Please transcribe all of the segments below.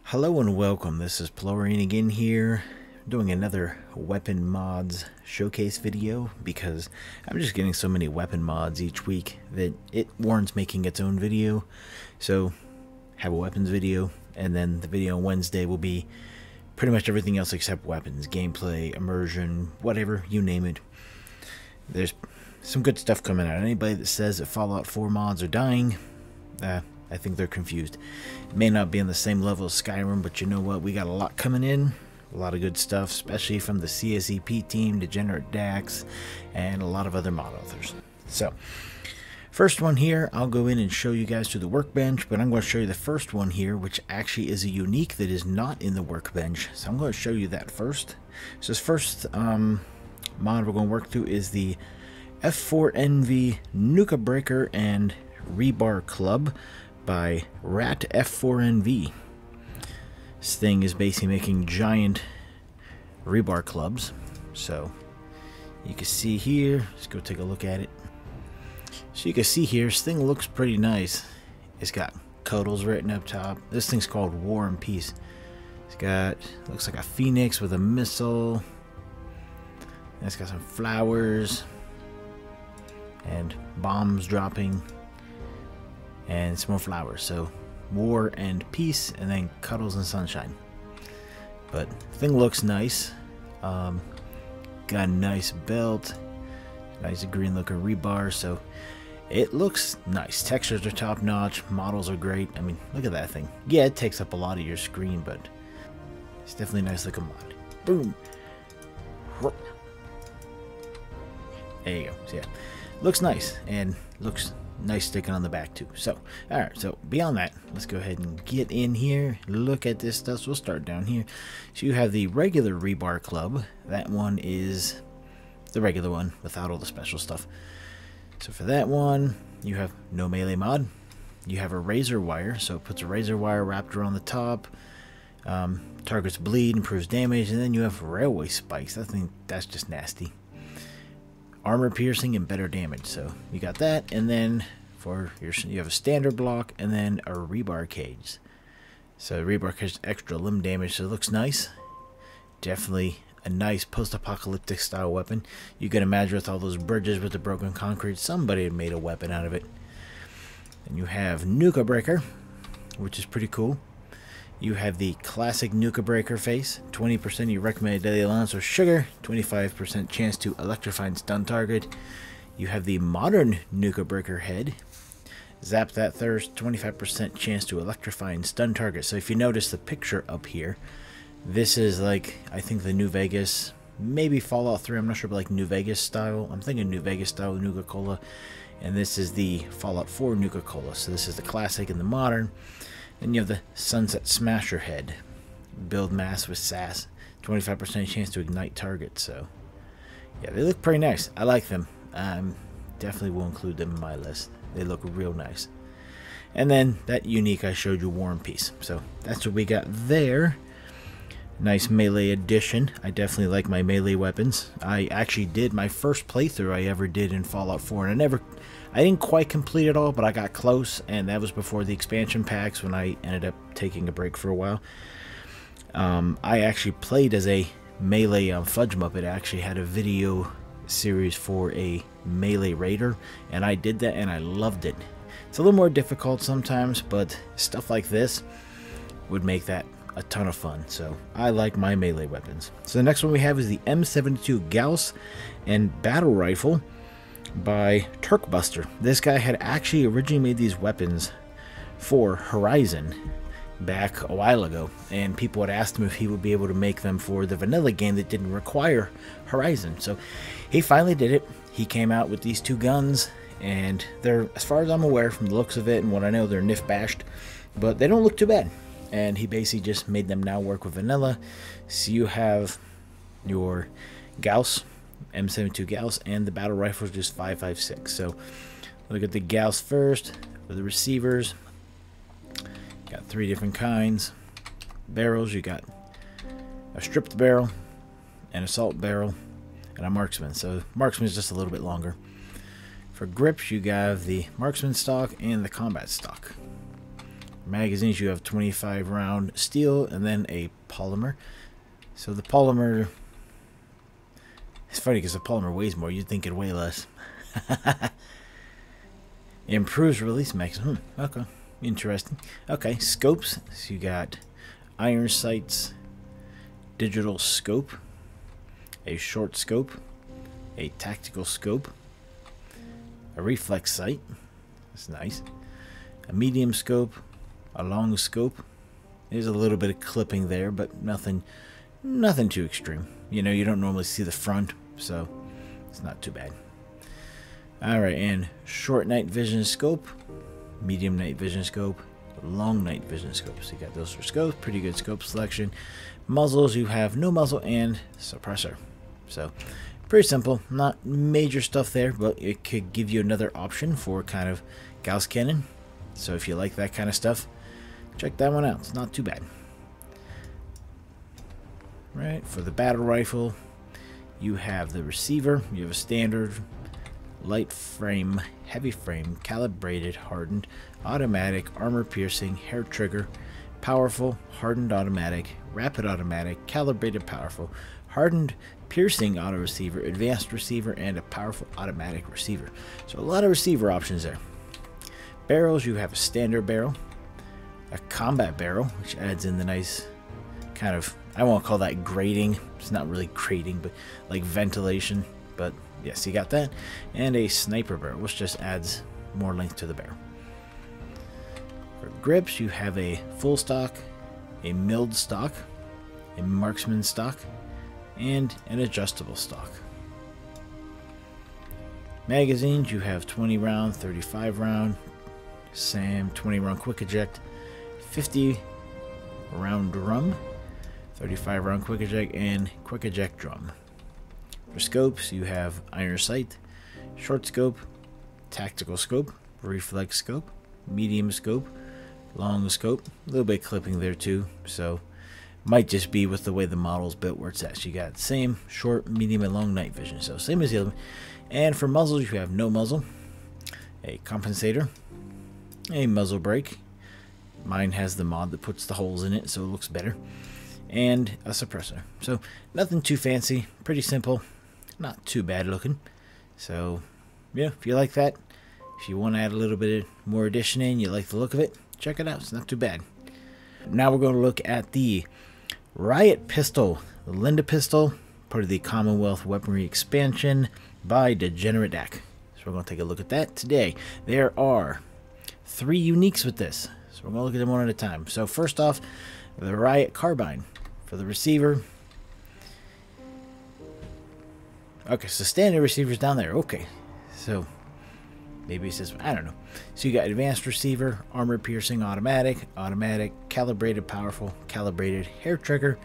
Hello and welcome, this is Plorian again here, doing another weapon mods showcase video because I'm just getting so many weapon mods each week that it warrants making its own video. So, have a weapons video, and then the video on Wednesday will be pretty much everything else except weapons, gameplay, immersion, whatever, you name it. There's some good stuff coming out. Anybody that says that Fallout 4 mods are dying, I think they're confused. It may not be on the same level as Skyrim, but you know what? We got a lot coming in. A lot of good stuff, especially from the CSEP team, Degenerate Dax, and a lot of other mod authors. So, first one here, I'll go in and show you guys to the workbench, but I'm going to show you the first one here, which actually is a unique that is not in the workbench. So I'm going to show you that first. So this first mod we're going to work through is the F4NV Nuka Breaker and Rebar Club by Rat F4NV. This thing is basically making giant rebar clubs. So you can see here, let's go take a look at it. So you can see here, this thing looks pretty nice. It's got cuddles written up top. This thing's called War and Peace. It's got, looks like a phoenix with a missile. And it's got some flowers and bombs dropping. And some more flowers, so war and peace, and then cuddles and sunshine. But the thing looks nice. Got a nice belt, nice green looking rebar, so it looks nice. Textures are top notch, models are great. I mean, look at that thing. Yeah, it takes up a lot of your screen, but it's definitely a nice looking mod. Boom. There you go. So yeah, looks nice and looks nice sticking on the back too. So alright, so beyond that, let's go ahead and get in here, look at this stuff. So we'll start down here. So you have the regular rebar club. That one is the regular one without all the special stuff. So for that one, you have no melee mod. You have a razor wire, so it puts a razor wire wrapped around the top. Targets bleed, improves damage, and then you have railway spikes. I think that's just nasty. Armor piercing and better damage, so you got that. And then for your, you have a standard block and then a rebar cage. So rebar cage extra limb damage, so it looks nice. Definitely a nice post-apocalyptic style weapon. You can imagine with all those bridges with the broken concrete, somebody had made a weapon out of it. And you have Nuka Breaker, which is pretty cool. You have the classic Nuka Breaker face, 20% of your recommended daily allowance of sugar, 25% chance to electrify and stun target. You have the modern Nuka Breaker head, zap that thirst, 25% chance to electrify and stun target. So if you notice the picture up here, this is like, I think the New Vegas, maybe Fallout 3, I'm not sure, but like New Vegas style. I'm thinking New Vegas style Nuka Cola. And this is the Fallout 4 Nuka Cola. So this is the classic and the modern. Then you have the Sunset Smasher head. Build mass with sass. 25% chance to ignite targets. So, yeah, they look pretty nice. I like them. Definitely will include them in my list. They look real nice. And then that unique I showed you, War and Peace. So, that's what we got there. Nice melee addition. I definitely like my melee weapons. I actually did my first playthrough I ever did in Fallout 4, and I didn't quite complete it all, but I got close, and that was before the expansion packs when I ended up taking a break for a while. I actually played as a melee Fudge Muppet. I actually had a video series for a melee raider, and I did that, and I loved it. It's a little more difficult sometimes, but stuff like this would make that a ton of fun. So I like my melee weapons. So the next one we have is the M72 Gauss and Battle Rifle by Turkbuster. This guy had actually originally made these weapons for Horizon back a while ago, and people had asked him if he would be able to make them for the vanilla game that didn't require Horizon. So he finally did it. He came out with these two guns, and they're, as far as I'm aware from the looks of it and what I know, they're nif bashed, but they don't look too bad. And he basically just made them now work with vanilla. So you have your Gauss, M72 Gauss, and the battle rifle is just 5.56. So look at the Gauss first for the receivers. Got three different kinds. Barrels, you got a stripped barrel, an assault barrel, and a marksman. So marksman is just a little bit longer. For grips, you got the marksman stock and the combat stock. Magazines, you have 25 round steel and then a polymer. So the polymer, it's funny because the polymer weighs more. You'd think it'd weigh less. Improves release mechanism. Okay, interesting. Okay, scopes. So you got iron sights, digital scope, a short scope, a tactical scope, a reflex sight. That's nice. A medium scope, a long scope. There's a little bit of clipping there, but nothing too extreme. You know, you don't normally see the front, so it's not too bad. Alright, and short night vision scope, medium night vision scope, long night vision scope. So you got those for scopes. Pretty good scope selection. Muzzles, you have no muzzle and suppressor. So pretty simple. Not major stuff there, but it could give you another option for kind of Gauss cannon. So if you like that kind of stuff, check that one out. It's not too bad. Right, for the battle rifle, you have the receiver. You have a standard, light frame, heavy frame, calibrated, hardened, automatic, armor piercing, hair trigger, powerful, hardened automatic, rapid automatic, calibrated powerful, hardened piercing auto receiver, advanced receiver, and a powerful automatic receiver. So a lot of receiver options there. Barrels, you have a standard barrel, a combat barrel, which adds in the nice kind of, I won't call that grating. It's not really grating, but like ventilation. But yes, you got that. And a sniper barrel, which just adds more length to the barrel. For grips, you have a full stock, a milled stock, a marksman stock, and an adjustable stock. Magazines, you have 20 round, 35 round, SAM, 20 round quick eject, 50 round drum, 35 round quick eject, and quick eject drum. For scopes, you have iron sight, short scope, tactical scope, reflex scope, medium scope, long scope. A little bit of clipping there too, so might just be with the way the model's built where it's at. So you got same short, medium, and long night vision. So same as the other one. And for muzzles, you have no muzzle, a compensator, a muzzle brake. Mine has the mod that puts the holes in it, so it looks better. And a suppressor. So nothing too fancy, pretty simple, not too bad looking. So yeah, if you like that, if you want to add a little bit more addition in, you like the look of it, check it out. It's not too bad. Now we're going to look at the Riot pistol, the Linda pistol, part of the Commonwealth weaponry expansion by Degenerate Dak. So we're going to take a look at that today. There are 3 uniques with this, so we're going to look at them one at a time. So first off, the Riot carbine for the receiver. Okay, so standard receivers down there. Okay, so maybe it says, I don't know. So you got advanced receiver, armor piercing, automatic, calibrated powerful, calibrated hair trigger,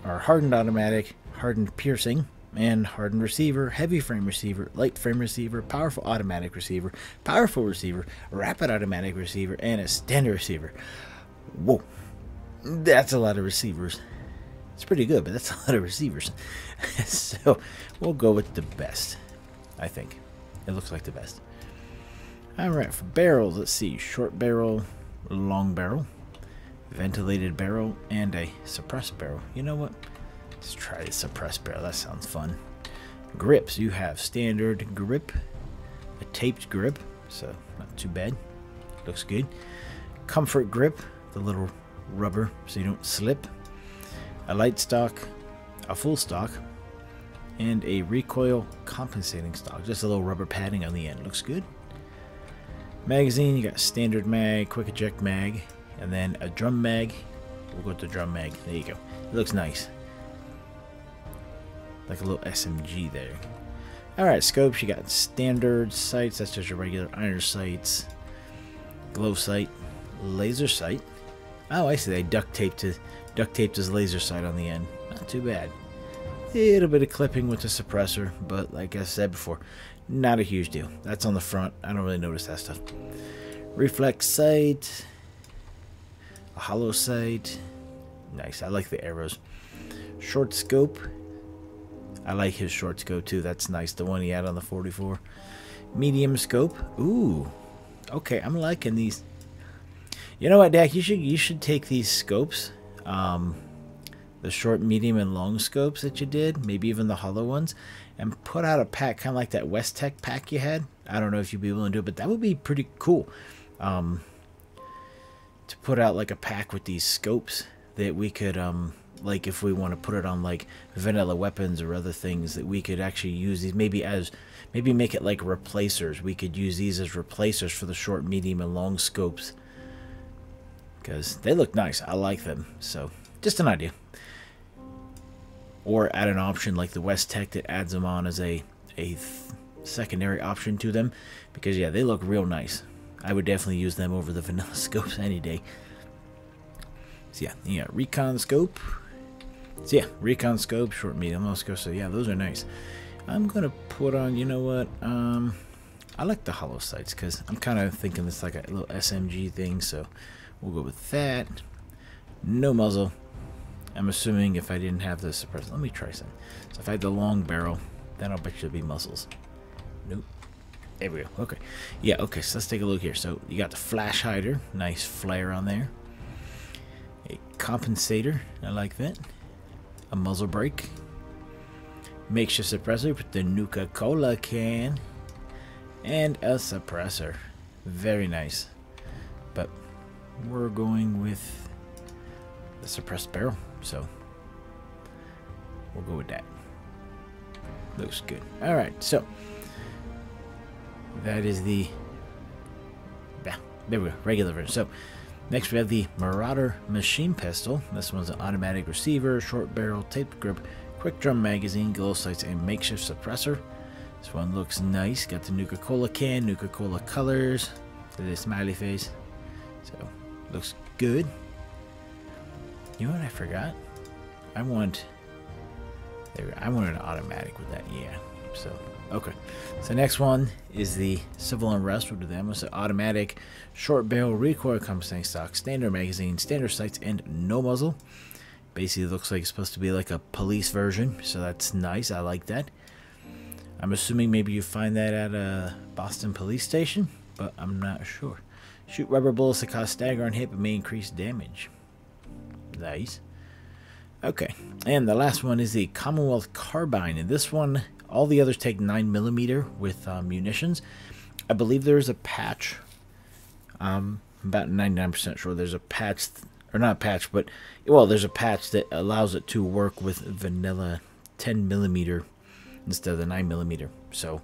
hardened automatic, hardened piercing, and hardened receiver, heavy frame receiver, light frame receiver, powerful automatic receiver, powerful receiver, rapid automatic receiver, and a standard receiver. Whoa, that's a lot of receivers. It's pretty good, but that's a lot of receivers. So we'll go with the best, I think. It looks like the best. Alright, for barrels, let's see. Short barrel, long barrel, ventilated barrel, and a suppressed barrel. You know what? Let's try the suppressed barrel. That sounds fun. Grips, you have standard grip, a taped grip, so not too bad. Looks good. Comfort grip, the little rubber so you don't slip. A light stock, a full stock, and a recoil compensating stock. Just a little rubber padding on the end. Looks good. Magazine, you got standard mag, quick eject mag, and then a drum mag. We'll go with the drum mag. There you go. It looks nice. Like a little SMG there. Alright, scopes, you got standard sights. That's just your regular iron sights. Glow sight. Laser sight. Oh, I see. They duct taped his laser sight on the end. Not too bad. A little bit of clipping with the suppressor, but like I said before, not a huge deal. That's on the front. I don't really notice that stuff. Reflex sight. A hollow sight. Nice. I like the arrows. Short scope. I like his short scope too. That's nice. The one he had on the 44. Medium scope. Ooh. Okay, I'm liking these. You know what, Dak? You should take these scopes, the short, medium, and long scopes that you did, maybe even the hollow ones, and put out a pack kind of like that West Tech pack you had. I don't know if you'd be willing to do it, but that would be pretty cool. To put out like a pack with these scopes that we could, like if we want to put it on like vanilla weapons or other things, that we could actually use these maybe make it like replacers. We could use these as replacers for the short, medium, and long scopes because they look nice. I like them. So just an idea. Or add an option like the West Tech that adds them on as a secondary option to them, because yeah, they look real nice. I would definitely use them over the vanilla scopes any day. So yeah, recon scope. So yeah, recon scope, short, medium, long scope. So yeah, those are nice. I'm gonna put on, you know what? I like the hollow sights because I'm kind of thinking it's like a little SMG thing. So we'll go with that. No muzzle. I'm assuming if I didn't have the suppressor. Let me try something. So if I had the long barrel, then I'll bet you it'll be muzzles. Nope. There we go. Okay. Yeah, okay, so let's take a look here. So you got the flash hider. Nice flare on there. A compensator. I like that. A muzzle brake. Makeshift suppressor with the Nuka Cola can. And a suppressor. Very nice. But we're going with the suppressed barrel. So we'll go with that. Looks good. Alright, so that is the there we go, regular version. So next we have the Marauder machine pistol. This one's an automatic receiver, short barrel, taped grip, quick drum magazine, glow sights, and makeshift suppressor. This one looks nice. Got the Nuka Cola can, Nuka Cola colors, the smiley face. So looks good. You know what I forgot? I want an automatic with that. Yeah. So okay. So next one is the Civil Unrest. We'll do that. It's an automatic, short barrel, recoil compensating stock, standard magazine, standard sights, and no muzzle. Basically, it looks like it's supposed to be like a police version. So that's nice. I like that. I'm assuming maybe you find that at a Boston police station, but I'm not sure. Shoot rubber bullets that cause stagger on hit but may increase damage. Nice. Okay, and the last one is the Commonwealth carbine, and this one, all the others take 9mm with munitions. I believe there is a patch. I'm about 99% sure there's a patch, or not a patch, but well, there's a patch that allows it to work with vanilla 10mm instead of the 9mm. So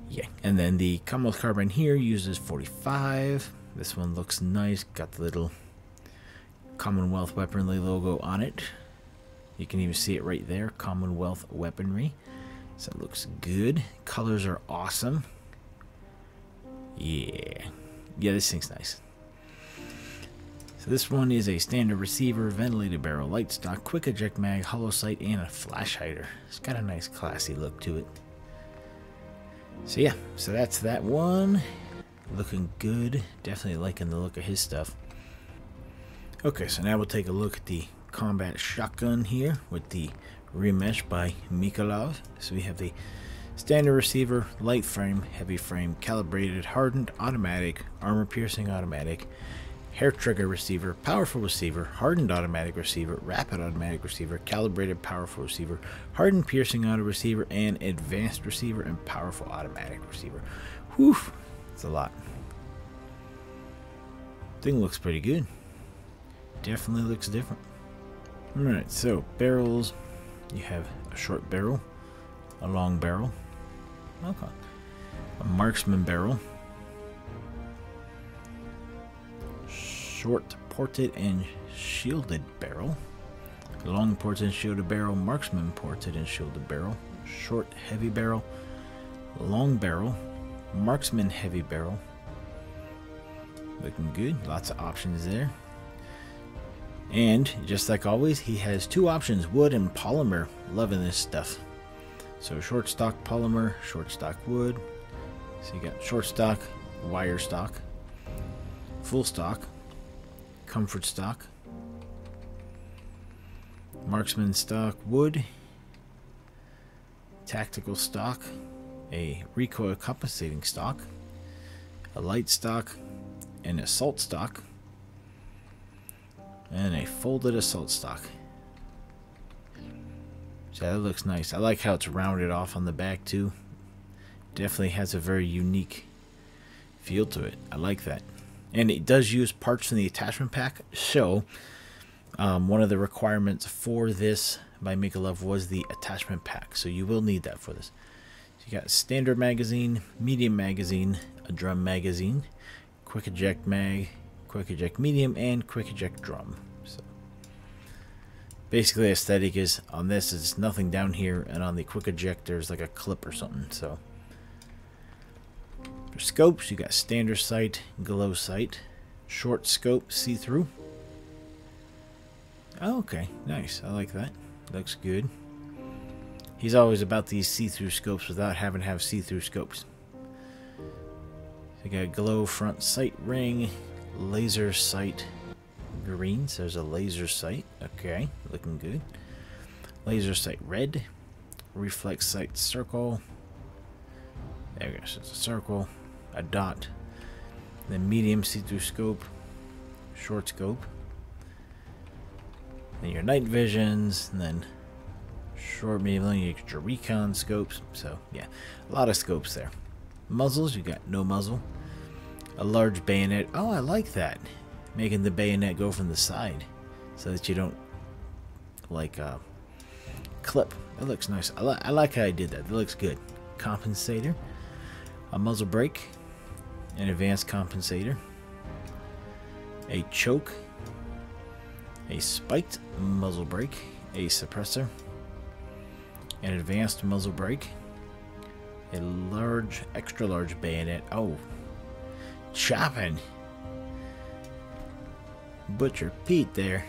yeah, and then the Commonwealth carbine here uses 45. This one looks nice. Got the little Commonwealth weaponry logo on it. You can even see it right there, Commonwealth weaponry. So it looks good. Colors are awesome. Yeah, this thing's nice. So this one is a standard receiver, ventilated barrel, light stock, quick eject mag, hollow sight, and a flash hider. It's got a nice classy look to it. So yeah, so that's that one. Looking good. Definitely liking the look of his stuff. Okay, so now we'll take a look at the combat shotgun here with the remesh by Mikolov. So we have the standard receiver, light frame, heavy frame, calibrated, hardened, automatic, armor piercing automatic, hair trigger receiver, powerful receiver, hardened automatic receiver, rapid automatic receiver, calibrated powerful receiver, hardened piercing auto receiver, and advanced receiver and powerful automatic receiver. Whew, that's a lot. Thing looks pretty good. Definitely looks different. Alright, so barrels. You have a short barrel, a long barrel, okay, a marksman barrel, short ported and shielded barrel, long ported and shielded barrel, marksman ported and shielded barrel, short heavy barrel, long barrel, marksman heavy barrel. Looking good. Lots of options there. And just like always, he has two options, wood and polymer. Loving this stuff. So short stock polymer, short stock wood. So you got short stock, wire stock, full stock, comfort stock, marksman stock wood, tactical stock, a recoil compensating stock, a light stock, an assault stock. And a folded assault stock. So that looks nice. I like how it's rounded off on the back too. Definitely has a very unique feel to it. I like that. And it does use parts from the attachment pack. So one of the requirements for this by Make a Love was the attachment pack. So you will need that for this. So you got standard magazine, medium magazine, a drum magazine, quick eject mag, quick eject medium, and quick eject drum. So basically aesthetic is on this is nothing down here, and on the quick eject there's like a clip or something. So for scopes, you got standard sight, glow sight, short scope, see-through. Oh, okay, nice. I like that. Looks good. He's always about these see-through scopes without having to have see-through scopes. So you got glow front sight ring, laser sight green. So there's a laser sight. Okay, looking good. Laser sight red, reflex sight circle. There we go. So it's a circle, a dot, then medium see-through scope, short scope. Then your night visions, and then short, medium, long, your recon scopes. So yeah, a lot of scopes there. Muzzles, you got no muzzle. A large bayonet. Oh, I like that. Making the bayonet go from the side so that you don't like clip. It looks nice. I like how I did that. It looks good. Compensator, a muzzle brake, an advanced compensator, a choke, a spiked muzzle brake, a suppressor, an advanced muzzle brake, a large, extra large bayonet. Oh, chopping. Butcher Pete there.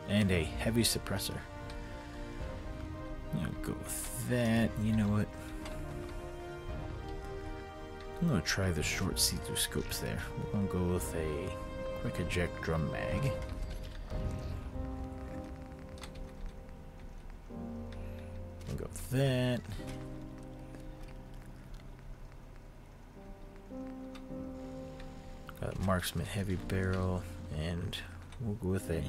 And a heavy suppressor. I'll go with that. You know what? I'm going to try the short see-through scopes there. We're going to go with a quick eject drum mag. We'll go with that. Got marksman heavy barrel, and we'll go with a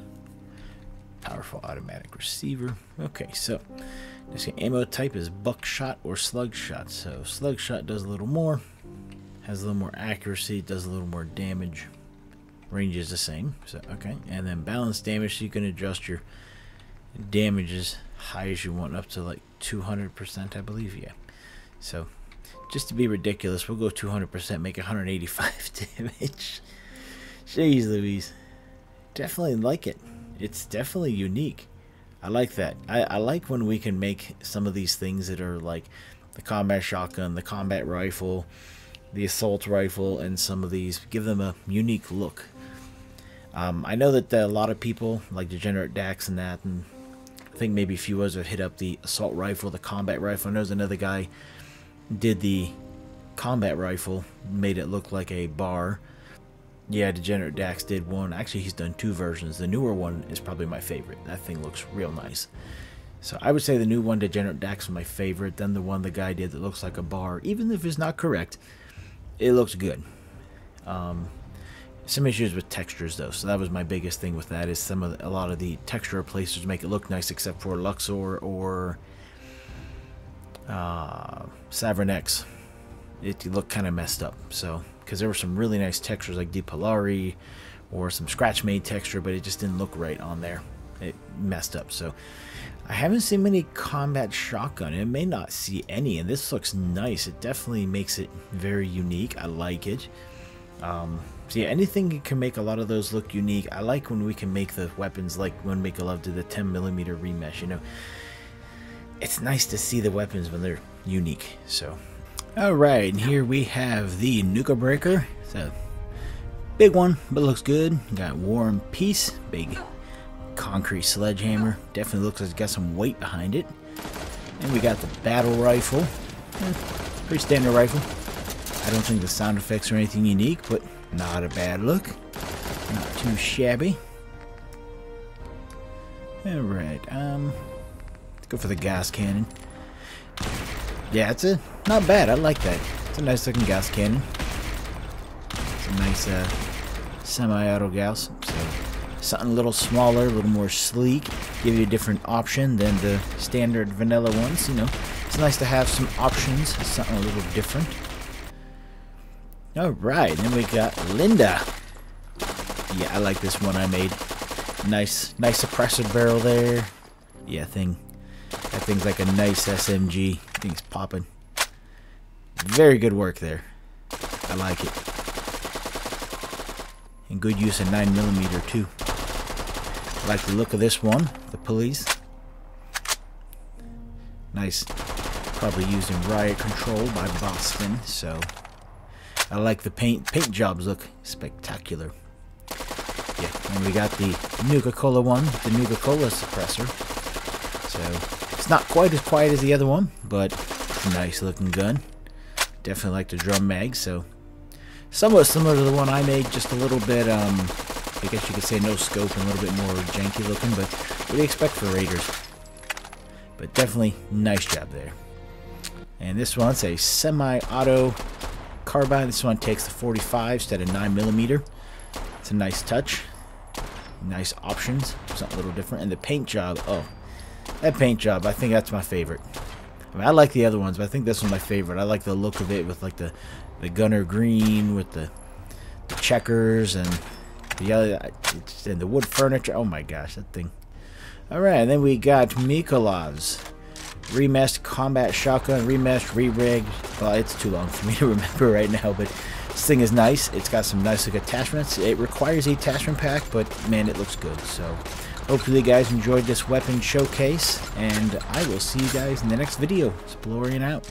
powerful automatic receiver. Okay, so this ammo type is buckshot or slug shot. So slug shot does a little more, has a little more accuracy, does a little more damage. Range is the same. So okay, and then balanced damage, so you can adjust your damage as high as you want, up to like 200%, I believe. Yeah. So just to be ridiculous, we'll go 200%, make 185 damage. Jeez Louise. Definitely like it. It's definitely unique. I like that. I like when we can make some of these things that are like the combat shotgun, the combat rifle, the assault rifle, and some of these, give them a unique look. I know that a lot of people, like Degenerate Dax and that, and I think maybe a few others have hit up the assault rifle, the combat rifle. I know there's another guy did the combat rifle, made it look like a bar. Yeah, Degenerate Dax did one. Actually, he's done two versions. The newer one is probably my favorite. That thing looks real nice. So I would say the new one, Degenerate Dax, is my favorite. Then the one the guy did that looks like a bar, even if it's not correct, it looks good. Some issues with textures though, so that was my biggest thing with that. Is a lot of the texture replacers make it look nice, except for Luxor or Savern X. It looked kind of messed up. So because there were some really nice textures like Dipolari or some scratch made texture, but it just didn't look right on there. It messed up. So I haven't seen many combat shotgun. I may not see any, and this looks nice. It definitely makes it very unique. I like it. So yeah, anything can make a lot of those look unique. I like when we can make the weapons like when Make a Love did the 10mm remesh. You know, it's nice to see the weapons when they're unique. So alright, and here we have the Nuka Breaker. It's a big one, but looks good. Got War and Peace, big concrete sledgehammer. Definitely looks like it's got some weight behind it. And we got the battle rifle. Pretty standard rifle. I don't think the sound effects are anything unique, but not a bad look. Not too shabby. Alright, let's go for the gas cannon. Yeah, it's not bad. I like that. It's a nice looking gas cannon. It's a nice semi-auto Gauss. So something a little smaller, a little more sleek, give you a different option than the standard vanilla ones. You know, it's nice to have some options, something a little different. Alright, then we got Linda. Yeah, I like this one I made. Nice suppressor barrel there. Yeah, that thing's like a nice SMG. Thing's popping. Very good work there. I like it. And good use of 9mm too. I like the look of this one, the police. Nice. Probably used in Riot Control by Boston, so I like the paint jobs look spectacular. Yeah, and we got the Nuka Cola one, the Nuka Cola suppressor. So it's not quite as quiet as the other one, but nice looking gun. Definitely like the drum mag, so somewhat similar to the one I made, just a little bit, I guess you could say no scope and a little bit more janky looking, but what do you expect for Raiders? But definitely nice job there. And this one's a semi-auto carbine. This one takes the 45 instead of 9mm. It's a nice touch. Nice options. Something a little different. And the paint job, oh, that paint job, I think that's my favorite. I mean, I like the other ones, but I think this one's my favorite. I like the look of it with like the gunner green with the checkers and the other and the wood furniture. Oh my gosh, that thing. Alright, and then we got Mikolav's remeshed combat shotgun, remesh, rerig. Well, it's too long for me to remember right now, but this thing is nice. It's got some nice like attachments. It requires the attachment pack, but man, it looks good. So hopefully you guys enjoyed this weapon showcase, and I will see you guys in the next video. Explorian out.